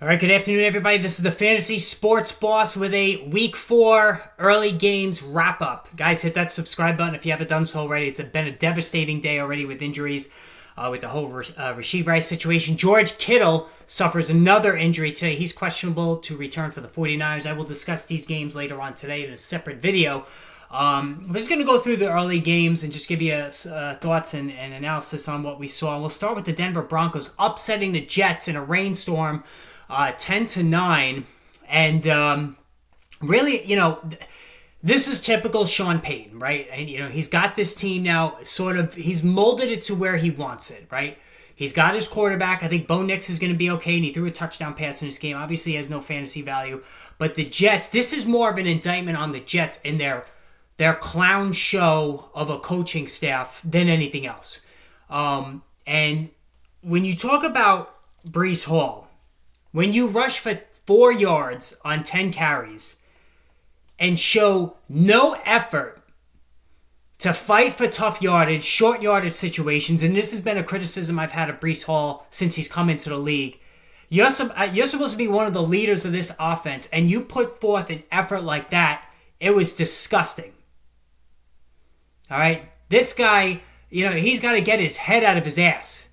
All right, good afternoon, everybody. This is the Fantasy Sports Boss with a Week 4 early games wrap-up. Guys, hit that subscribe button if you haven't done so already. It's been a devastating day already with injuries, with the whole Rashid Rice situation. George Kittle suffers another injury today. He's questionable to return for the 49ers. I will discuss these games later on today in a separate video. We're just going to go through the early games and just give you thoughts and analysis on what we saw. We'll start with the Denver Broncos upsetting the Jets in a rainstorm, 10-9, and really, this is typical Sean Payton, right? And he's got this team now. He's molded it to where he wants it, right? He's got his quarterback. I think Bo Nix is going to be okay, and he threw a touchdown pass in this game. Obviously, he has no fantasy value, but the Jets. This is more of an indictment on the Jets and their clown show of a coaching staff than anything else. And when you talk about Breece Hall, when you rush for 4 yards on 10 carries and show no effort to fight for tough yardage, short yardage situations, and this has been a criticism I've had of Breece Hall since he's come into the league, you're supposed to be one of the leaders of this offense, and you put forth an effort like that. It was disgusting. All right? This guy, he's got to get his head out of his ass.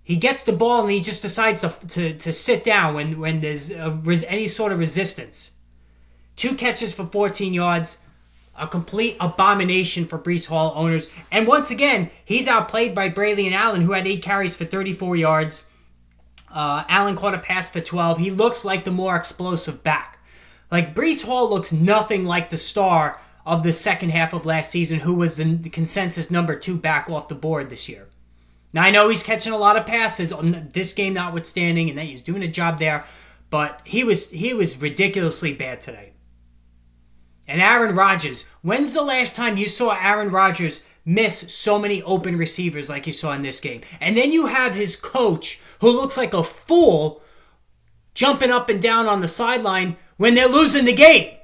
He gets the ball and he just decides to sit down when there's any sort of resistance. 2 catches for 14 yards. A complete abomination for Breece Hall owners. And once again, he's outplayed by Braylon Allen, who had 8 carries for 34 yards. Allen caught a pass for 12. He looks like the more explosive back. Like, Breece Hall looks nothing like the star of the second half of last season, who was the consensus number 2 back off the board this year. Now, I know he's catching a lot of passes, on this game notwithstanding, and that he's doing a job there, but he was ridiculously bad today. And Aaron Rodgers, when's the last time you saw Aaron Rodgers miss so many open receivers like you saw in this game? And then you have his coach, who looks like a fool, jumping up and down on the sideline when they're losing the game.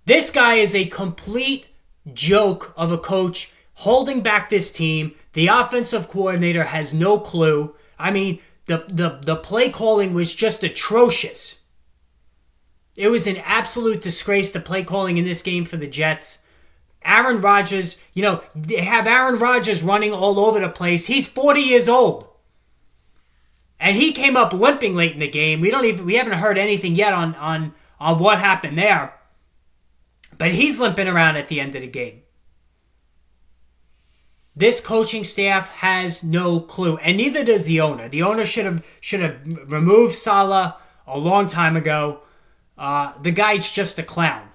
This guy is a complete joke of a coach, holding back this team. The offensive coordinator has no clue. I mean, the play calling was just atrocious. It was an absolute disgrace, the play calling in this game for the Jets. Aaron Rodgers, they have Aaron Rodgers running all over the place. He's 40 years old. And he came up limping late in the game. We haven't heard anything yet on what happened there. But he's limping around at the end of the game. This coaching staff has no clue, and neither does the owner. The owner should have removed Saleh a long time ago. The guy's just a clown.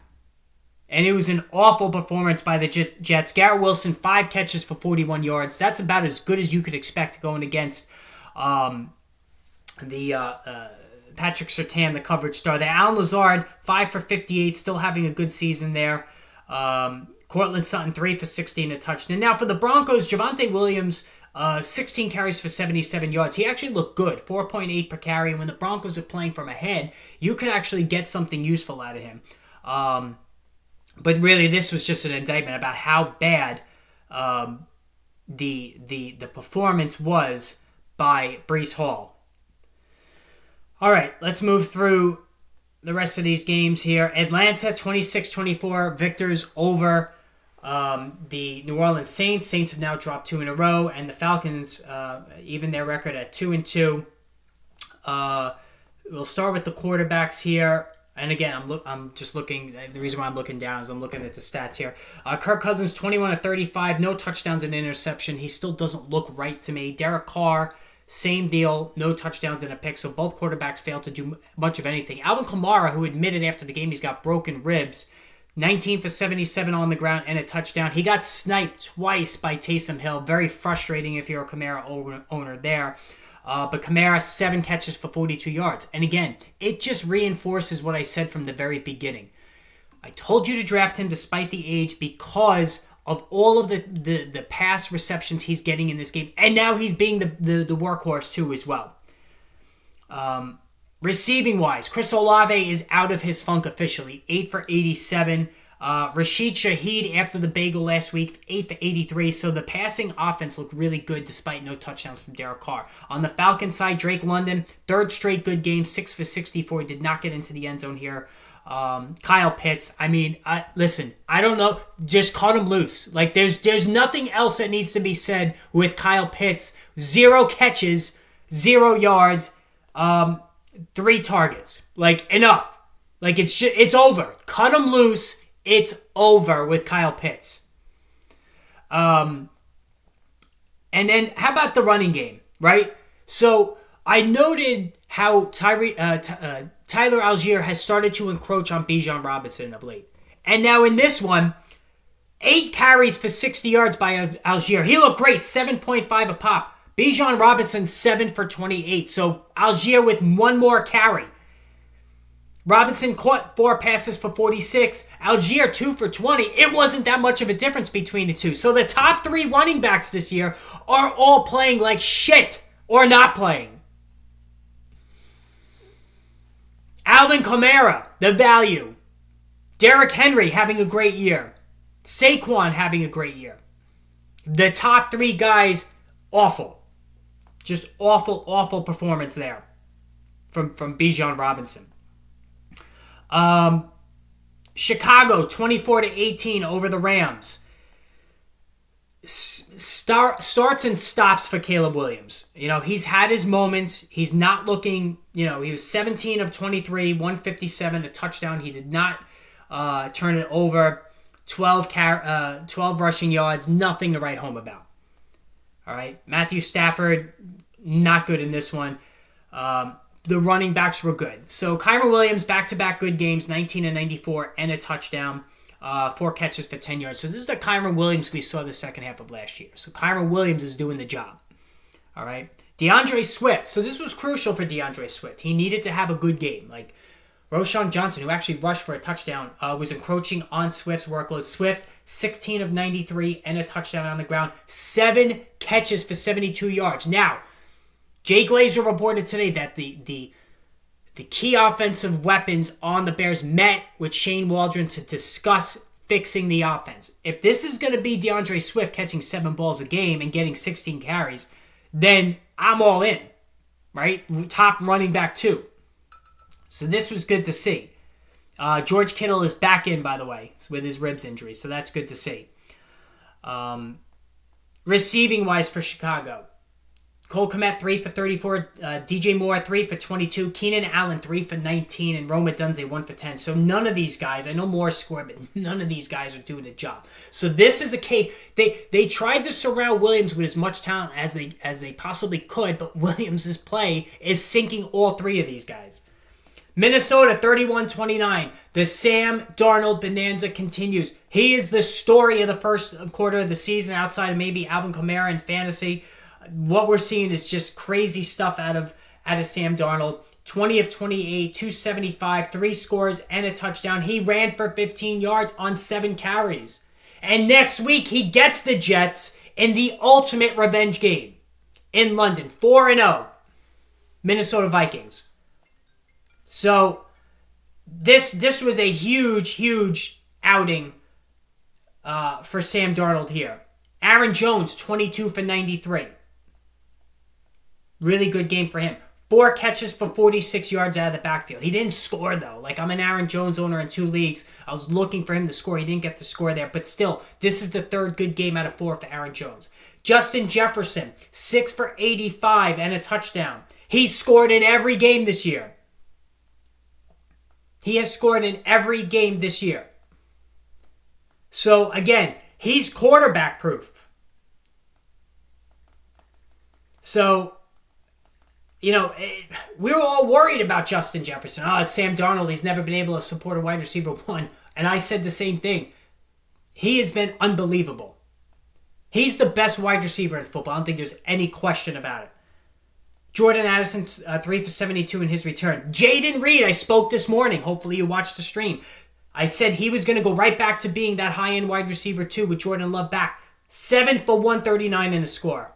And it was an awful performance by the Jets. Garrett Wilson, 5 catches for 41 yards. That's about as good as you could expect going against Patrick Surtain, the coverage star there. Allen Lazard, 5 for 58, still having a good season there. Cortland Sutton, 3 for 16, a touchdown. Now for the Broncos, Javonte Williams, 16 carries for 77 yards. He actually looked good, 4.8 per carry. And when the Broncos are playing from ahead, you could actually get something useful out of him. But really, this was just an indictment about how bad the performance was by Breece Hall. All right, let's move through the rest of these games here. Atlanta, 26-24, victors over the New Orleans Saints. Saints have now dropped 2 in a row, and the Falcons even their record at 2-2. We'll start with the quarterbacks here. And again, I'm just looking. The reason why I'm looking down is I'm looking at the stats here. Kirk Cousins, 21-35, no touchdowns and interception. He still doesn't look right to me. Derek Carr, same deal, no touchdowns and a pick. So both quarterbacks failed to do much of anything. Alvin Kamara, who admitted after the game he's got broken ribs, 19 for 77 on the ground and a touchdown. He got sniped twice by Taysom Hill. Very frustrating if you're a Kamara owner there. But Kamara, 7 catches for 42 yards. And again, it just reinforces what I said from the very beginning. I told you to draft him despite the age because of all of the pass receptions he's getting in this game. And now he's being the workhorse too as well. Receiving wise, Chris Olave is out of his funk officially. 8 for 87. Rashid Shaheed, after the bagel last week, 8 for 83. So the passing offense looked really good despite no touchdowns from Derek Carr. On the Falcons side, Drake London, third straight good game, 6 for 64. Did not get into the end zone here. Kyle Pitts, I mean, listen, I don't know. Just cut him loose. Like, there's nothing else that needs to be said with Kyle Pitts. 0 catches, 0 yards, 3 targets. Like, enough. Like, it's over. Cut him loose. It's over with Kyle Pitts. And then how about the running game, right? So I noted how Tyler Algier has started to encroach on Bijan Robinson of late. And now in this one, 8 carries for 60 yards by Algier. He looked great, 7.5 a pop. Bijan Robinson, 7 for 28. So Algier with 1 more carry. Robinson caught 4 passes for 46. Algier 2 for 20. It wasn't that much of a difference between the two. So the top 3 running backs this year are all playing like shit or not playing. Alvin Kamara, the value. Derrick Henry having a great year. Saquon having a great year. The top 3 guys, awful. Just awful, awful performance there from Bijan Robinson. Chicago 24-18 over the Rams. Starts and stops for Caleb Williams. You know, he's had his moments. He's not looking, he was 17 of 23, 157, a touchdown. He did not turn it over. 12 rushing yards, nothing to write home about. All right, Matthew Stafford, not good in this one. The running backs were good. So Kyren Williams, back-to-back good games, 19 and 94, and a touchdown, 4 catches for 10 yards. So this is the Kyren Williams we saw the second half of last year. So Kyren Williams is doing the job. All right. DeAndre Swift. So this was crucial for DeAndre Swift. He needed to have a good game. Like Roschon Johnson, who actually rushed for a touchdown, was encroaching on Swift's workload. Swift, 16 of 93, and a touchdown on the ground. 7 catches for 72 yards. Now, Jay Glazer reported today that the key offensive weapons on the Bears met with Shane Waldron to discuss fixing the offense. If this is going to be DeAndre Swift catching 7 balls a game and getting 16 carries, then I'm all in, right? Top running back too. So this was good to see. George Kittle is back in, by the way, with his ribs injury, so that's good to see. Receiving-wise for Chicago, Cole Kmet, 3 for 34. DJ Moore, 3 for 22. Keenan Allen, 3 for 19. And Rome Odunze, 1 for 10. So none of these guys, I know Moore scored, but none of these guys are doing a job. So this is a case. They tried to surround Williams with as much talent as they possibly could, but Williams' play is sinking all 3 of these guys. Minnesota, 31-29. The Sam Darnold bonanza continues. He is the story of the first quarter of the season outside of maybe Alvin Kamara in fantasy. What we're seeing is just crazy stuff out of Sam Darnold. 20 of 28, 275, 3 scores, and a touchdown. He ran for 15 yards on 7 carries. And next week, he gets the Jets in the ultimate revenge game in London. 4-0. Minnesota Vikings. So, this was a huge, huge outing for Sam Darnold here. Aaron Jones, 22 for 93. Really good game for him. 4 catches for 46 yards out of the backfield. He didn't score, though. Like, I'm an Aaron Jones owner in 2 leagues. I was looking for him to score. He didn't get to score there. But still, this is the 3rd good game out of 4 for Aaron Jones. Justin Jefferson, 6 for 85 and a touchdown. He's scored in every game this year. He has scored in every game this year. So, again, he's quarterback proof. So, we were all worried about Justin Jefferson. Oh, it's Sam Darnold. He's never been able to support a wide receiver 1. And I said the same thing. He has been unbelievable. He's the best wide receiver in football. I don't think there's any question about it. Jordan Addison, 3 for 72 in his return. Jaden Reed, I spoke this morning. Hopefully you watched the stream. I said he was going to go right back to being that high-end wide receiver too with Jordan Love back. 7 for 139 in the score.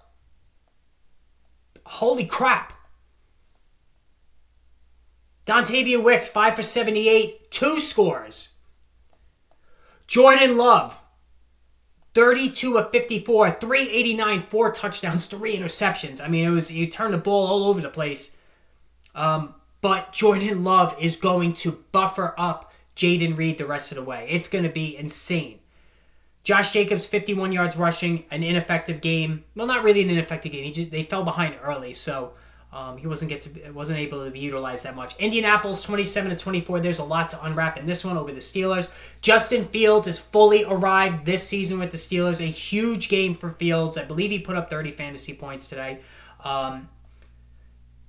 Holy crap. Dontavian Wicks, 5 for 78, 2 scores. Jordan Love, 32 of 54, 389, 4 touchdowns, 3 interceptions. I mean, you turned the ball all over the place. But Jordan Love is going to buffer up Jaden Reed the rest of the way. It's going to be insane. Josh Jacobs, 51 yards rushing, an ineffective game. Well, not really an ineffective game. They fell behind early, so he wasn't able to be utilized that much. Indianapolis, 27 to 24. There's a lot to unwrap in this one over the Steelers. Justin Fields is fully arrived this season with the Steelers. A huge game for Fields. I believe he put up 30 fantasy points today.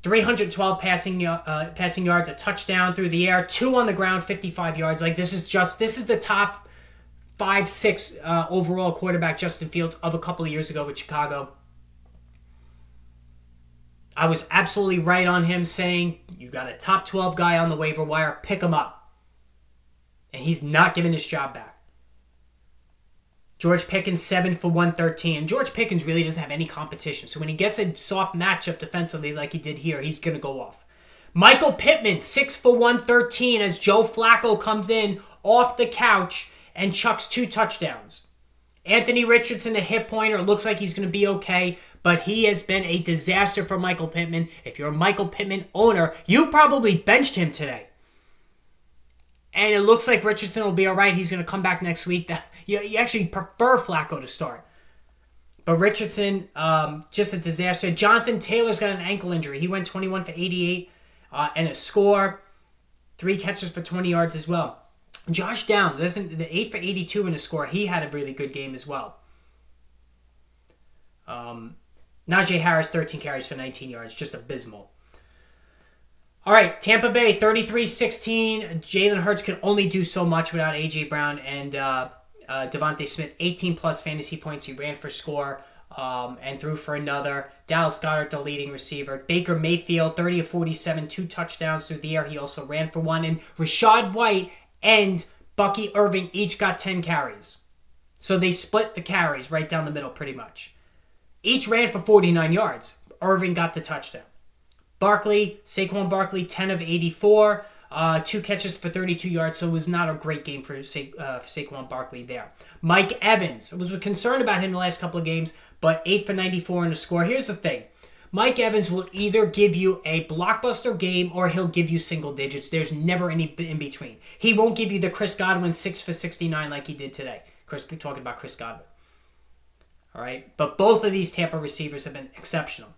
312 passing yards, a touchdown through the air, 2 on the ground, 55 yards. Like this is the top 5-6 overall quarterback, Justin Fields, of a couple of years ago with Chicago. I was absolutely right on him saying, you got a top 12 guy on the waiver wire, pick him up. And he's not giving his job back. George Pickens, 7 for 113. And George Pickens really doesn't have any competition. So when he gets a soft matchup defensively like he did here, he's going to go off. Michael Pittman, 6 for 113 as Joe Flacco comes in off the couch and chucks 2 touchdowns. Anthony Richardson, a hit pointer. It looks like he's going to be okay, but he has been a disaster for Michael Pittman. If you're a Michael Pittman owner, you probably benched him today. And it looks like Richardson will be all right. He's going to come back next week. You actually prefer Flacco to start. But Richardson, just a disaster. Jonathan Taylor's got an ankle injury. He went 21 for 88 and a score. 3 catches for 20 yards as well. Josh Downs, the 8 for 82 in a score. He had a really good game as well. Najee Harris, 13 carries for 19 yards. Just abysmal. All right, Tampa Bay, 33-16. Jalen Hurts could only do so much without A.J. Brown and Devontae Smith. 18-plus fantasy points. He ran for score and threw for another. Dallas Goedert, the leading receiver. Baker Mayfield, 30 of 47, 2 touchdowns through the air. He also ran for 1. And Rashad White and Bucky Irving each got 10 carries. So they split the carries right down the middle pretty much. Each ran for 49 yards. Irving got the touchdown. Saquon Barkley, 10 of 84, 2 catches for 32 yards, so it was not a great game for Saquon Barkley there. Mike Evans, I was concerned about him the last couple of games, but 8 for 94 in a score. Here's the thing. Mike Evans will either give you a blockbuster game or he'll give you single digits. There's never any in between. He won't give you the Chris Godwin 6 for 69 like he did today. Talking about Chris Godwin. All right, but both of these Tampa receivers have been exceptional.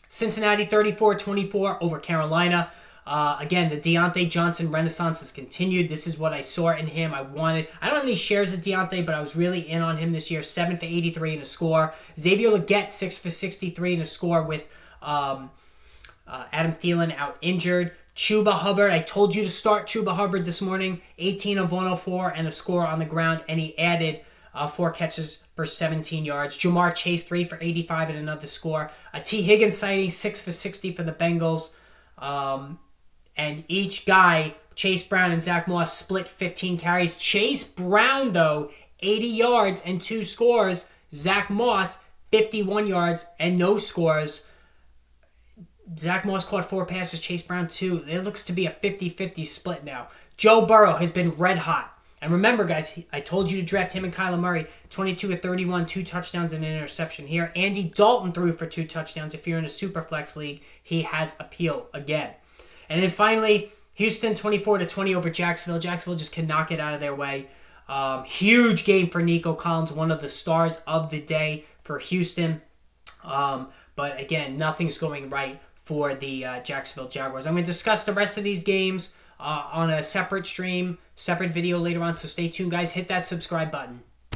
Cincinnati 34-24 over Carolina. Again, the Deontay Johnson renaissance has continued. This is what I saw in him. I don't have any shares of Deontay, but I was really in on him this year. 7 for 83 in a score. Xavier Legette, 6 for 63 in a score with Adam Thielen out injured. Chuba Hubbard, I told you to start Chuba Hubbard this morning. 18 of 104 and a score on the ground, and he added 4 catches for 17 yards. Jamar Chase, 3 for 85 and another score. A T. Higgins sighting, 6 for 60 for the Bengals. And each guy, Chase Brown and Zach Moss, split 15 carries. Chase Brown, though, 80 yards and 2 scores. Zach Moss, 51 yards and no scores. Zach Moss caught 4 passes, Chase Brown 2. It looks to be a 50-50 split now. Joe Burrow has been red hot. And remember, guys, I told you to draft him and Kyler Murray. 22 of 31, 2 touchdowns and an interception here. Andy Dalton threw for 2 touchdowns. If you're in a Superflex league, he has appeal again. And then finally, Houston 24-20 over Jacksonville. Jacksonville just cannot get out of their way. Huge game for Nico Collins, one of the stars of the day for Houston. But again, nothing's going right for the Jacksonville Jaguars. I'm going to discuss the rest of these games on a separate stream, separate video later on, so stay tuned, guys. Hit that subscribe button.